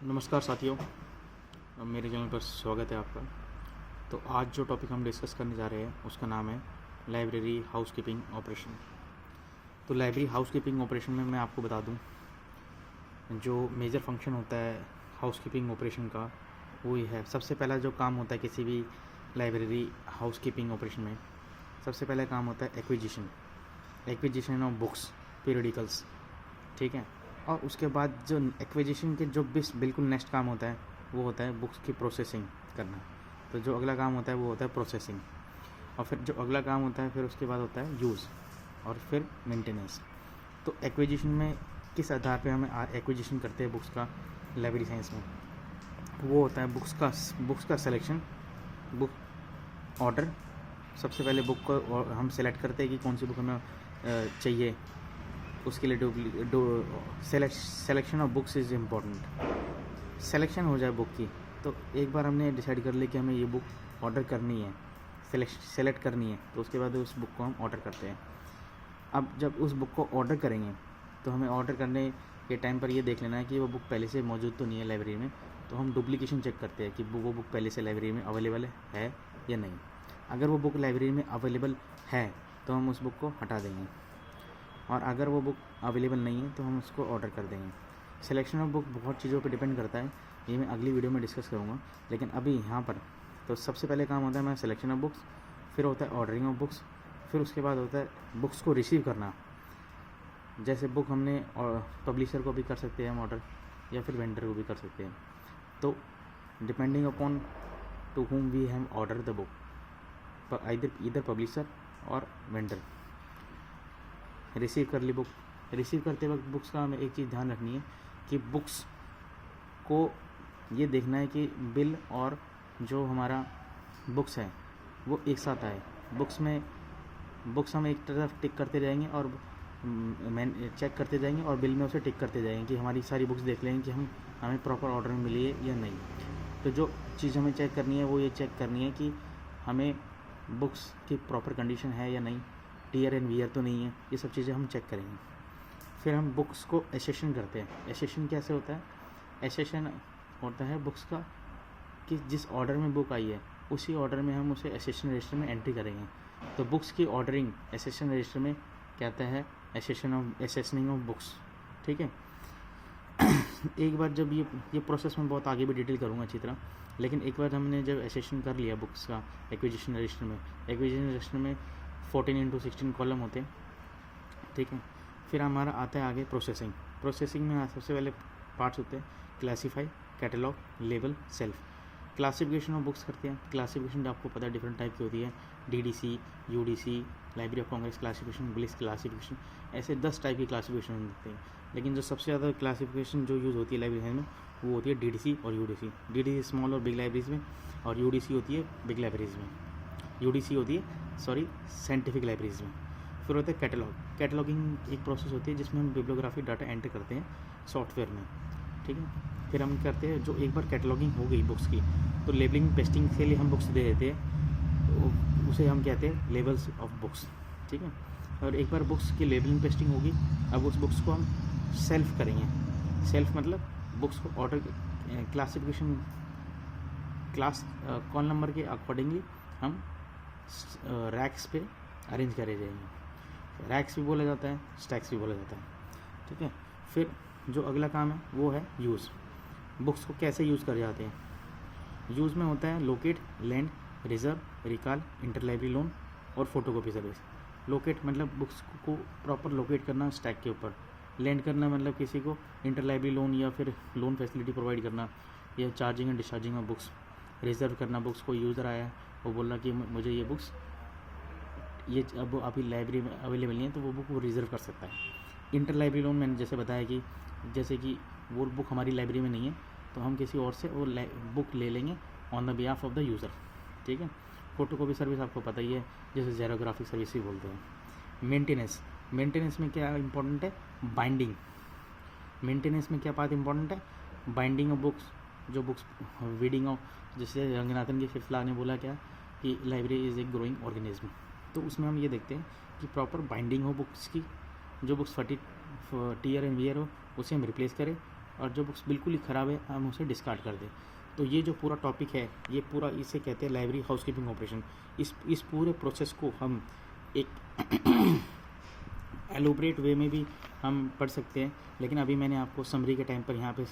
नमस्कार साथियों, मेरे चैनल पर स्वागत है आपका। तो आज जो टॉपिक हम डिस्कस करने जा रहे हैं उसका नाम है लाइब्रेरी हाउसकीपिंग ऑपरेशन। तो लाइब्रेरी हाउसकीपिंग ऑपरेशन में मैं आपको बता दूं, जो मेजर फंक्शन होता है हाउसकीपिंग ऑपरेशन का वो ये है। सबसे पहला जो काम होता है किसी भी लाइब्रेरी हाउसकीपिंग ऑपरेशन में, सबसे पहला काम होता है एक्विजिशन ऑफ बुक्स, पीरियडिकल्स, ठीक है। और उसके बाद जो एक्विजिशन के जो बिल्कुल नेक्स्ट काम होता है वो होता है बुक्स की प्रोसेसिंग करना। तो जो अगला काम होता है वो होता है प्रोसेसिंग, और फिर जो अगला काम होता है फिर उसके बाद होता है यूज़ और फिर मेंटेनेंस। तो एक्विजिशन में किस आधार पे हमें एक्विजिशन करते हैं बुक्स का लाइब्रेरी साइंस में, वो होता है बुक्स का सिलेक्शन, बुक ऑर्डर। सबसे पहले बुक को हम सेलेक्ट करते हैं कि कौन सी बुक हमें चाहिए, उसके लिए selection of books is important. Selection हो जाए बुक की, तो एक बार हमने डिसाइड कर लिया कि हमें ये बुक ऑर्डर करनी है, सेलेक्ट करनी है, तो उसके बाद उस बुक को हम ऑर्डर करते हैं। अब जब उस बुक को ऑर्डर करेंगे तो हमें ऑर्डर करने के टाइम पर ये देख लेना है कि वो बुक पहले से मौजूद तो नहीं है लाइब्रेरी में। तो हम डुप्लीकेशन चेक करते हैं कि वो बुक पहले से लाइब्रेरी में अवेलेबल है या नहीं। अगर वो बुक लाइब्रेरी में अवेलेबल है तो हम उस बुक को हटा देंगे, और अगर वो बुक अवेलेबल नहीं है तो हम उसको ऑर्डर कर देंगे। सिलेक्शन ऑफ बुक बहुत चीज़ों पे डिपेंड करता है, ये मैं अगली वीडियो में डिस्कस करूँगा। लेकिन अभी यहाँ पर तो सबसे पहले काम होता है मैं सिलेक्शन ऑफ बुक्स, फिर होता है ऑर्डरिंग ऑफ बुक्स, फिर उसके बाद होता है बुक्स को रिसीव करना। जैसे बुक हमने पब्लिशर को भी कर सकते हैं हम ऑर्डर, या फिर वेंडर को भी कर सकते हैं। तो depending upon to whom we have order the book, इधर पब्लिशर और वेंडर। रिसीव कर ली बुक, रिसीव करते वक्त बुक्स का हमें एक चीज़ ध्यान रखनी है कि बुक्स को ये देखना है कि बिल और जो हमारा बुक्स है वो एक साथ आए। बुक्स हम एक तरफ टिक करते जाएंगे और चेक करते जाएंगे, और बिल में उसे टिक करते जाएंगे कि हमारी सारी बुक्स देख लेंगे कि हमें प्रॉपर ऑर्डर में मिली है या नहीं। तो जो चीज़ हमें चेक करनी है वो ये चेक करनी है कि हमें बुक्स की प्रॉपर कंडीशन है या नहीं, टीयर एंड वीयर तो नहीं है, ये सब चीज़ें हम चेक करेंगे। फिर हम बुक्स को एसेशन करते हैं। एसेशन कैसे होता है? एसेशन होता है बुक्स का कि जिस ऑर्डर में बुक आई है उसी ऑर्डर में हम उसे एसेशन रजिस्टर में एंट्री करेंगे। तो बुक्स की ऑर्डरिंग एसेशन रजिस्टर में कहता है एसेशनिंग ऑफ बुक्स, ठीक है। एक बार जब ये प्रोसेस में बहुत आगे भी डिटेल करूँगा अच्छी तरह, लेकिन एक बार हमने जब एसेशन कर लिया बुक्स का एक्विजिशन रजिस्टर में 14x16 कॉलम होते हैं, ठीक है। फिर हमारा आता है आगे प्रोसेसिंग में सबसे पहले पार्ट्स होते हैं classify, catalogue, label, self. Classification of books करते हैं। क्लासिफिकेशन आपको पता है डिफरेंट टाइप की होती है, DDC, UDC, library of Congress classification, bliss classification, ऐसे 10 टाइप की क्लासिफिकेशन होते हैं। लेकिन जो सबसे ज़्यादा क्लासिफिकेशन जो यूज़ होती है लाइब्रेरी में वो होती है DDC और UDC। DDC स्मॉल और बिग लाइब्रेरीज में, और UDC होती है बिग लाइब्रेरीज में। UDC होती है साइंटिफिक लाइब्रेरीज में। फिर होता है कैटलॉगिंग एक प्रोसेस होती है जिसमें हम बिब्लियोग्राफिक डाटा एंटर करते हैं सॉफ्टवेयर में, ठीक है। फिर हम करते हैं, जो एक बार कैटलॉगिंग हो गई बुक्स की तो लेबलिंग पेस्टिंग के लिए हम बुक्स दे देते हैं, तो उसे हम कहते हैं लेबल्स ऑफ बुक्स, ठीक है। और एक बार बुक्स की लेबलिंग पेस्टिंग होगी, अब उस बुक्स को हम सेल्फ करेंगे। सेल्फ मतलब बुक्स को order classification class call number के अकॉर्डिंगली हम रैक्स पे अरेंज करे जाएंगे। रैक्स भी बोला जाता है, स्टैक्स भी बोला जाता है, ठीक है। फिर जो अगला काम है वो है यूज़। बुक्स को कैसे यूज़ कर जाते हैं? यूज़ में होता है locate, lend, reserve, recall, interlibrary loan और फोटोकॉपी सर्विस। लोकेट मतलब बुक्स को प्रॉपर लोकेट करना स्टैक के ऊपर। लैंड करना मतलब किसी को इंटरलाइब्रेरी लोन या फिर लोन फैसिलिटी प्रोवाइड करना, या charging and discharging of books. Reserve करना, बुक्स को यूज़र आया है वो बोलना कि मुझे ये बुक्स ये अब अभी लाइब्रेरी में अवेलेबल नहीं है, तो वो बुक वो रिज़र्व कर सकता है। इंटर लाइब्रेरी लोन मैंने जैसे बताया कि जैसे कि वो बुक हमारी लाइब्रेरी में नहीं है तो हम किसी और से वो बुक ले लेंगे on the behalf of the user, ठीक है। फोटोकॉपी सर्विस आपको पता ही है, जैसे जेरोग्राफिक सर्विस ही बोलते हैं। मेंटेनेंस में क्या इंपॉर्टेंट है? बाइंडिंग। मेंटेनेंस में क्या बात इंपॉर्टेंट है? Binding of books. जो बुक्स रीडिंग ऑफ, जैसे रंगनाथन के 5th लॉ ने बोला क्या कि library is a growing organism, तो उसमें हम ये देखते हैं कि प्रॉपर बाइंडिंग हो बुक्स की, जो बुक्स फटी टीयर एंड वियर हो उसे हम रिप्लेस करें, और जो बुक्स बिल्कुल ही ख़राब है हम उसे डिस्कार्ड कर दें। तो ये जो पूरा टॉपिक है, ये पूरा इसे कहते हैं लाइब्रेरी हाउसकीपिंग ऑपरेशन। इस पूरे प्रोसेस को हम एक एलोबरेट वे में भी हम पढ़ सकते हैं, लेकिन अभी मैंने आपको समरी के टाइम पर यहाँ पे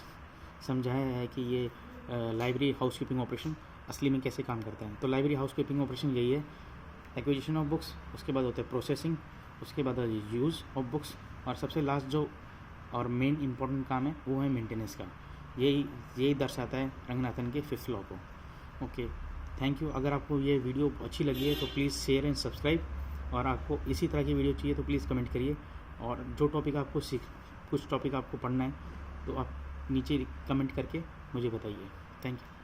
समझाया है कि ये लाइब्रेरी हाउसकीपिंग ऑपरेशन असली में कैसे काम करता है। तो लाइब्रेरी हाउसकीपिंग ऑपरेशन यही है, एक्विजिशन ऑफ बुक्स, उसके बाद होता है प्रोसेसिंग, उसके बाद यूज़ ऑफ बुक्स, और सबसे लास्ट जो और मेन इंपॉर्टेंट काम है वो है मेंटेनेंस का। यही दर्शाता है रंगनाथन के 5th लॉ को। Okay, thank you. अगर आपको ये वीडियो अच्छी लगी है तो प्लीज़ शेयर एंड सब्सक्राइब, और आपको इसी तरह की वीडियो चाहिए तो प्लीज़ कमेंट करिए, और जो टॉपिक आपको कुछ टॉपिक आपको पढ़ना है तो आप नीचे कमेंट करके मुझे बताइए। Thank you.